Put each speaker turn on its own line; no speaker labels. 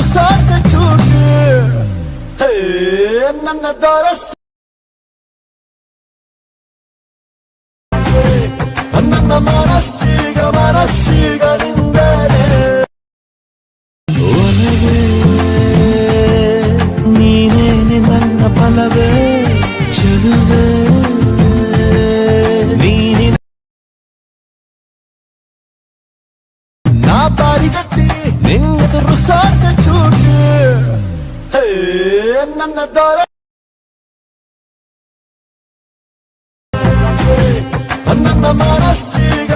ಸಾಧ್ಯ ಚೂಟಿ ನನ್ನ ದೊರಸ ನನ್ನ ಮನಸ್ಸೀಗ ನಿಂದರೆ ಒಲವೇ ನೀನೇನೆ ನನ್ನ ಫಲವೇ ಚೆಲುವೆ ನೀನೆ ನಾ ಬಾರಿಗಟ್ಟಿ ನಿನ್ನೆದುರು ಸಾಧ್ಯ ಚೂಟಿ ನನ್ನ ದೊರ ನನ್ನ ಮನಸ್ಸೀಗ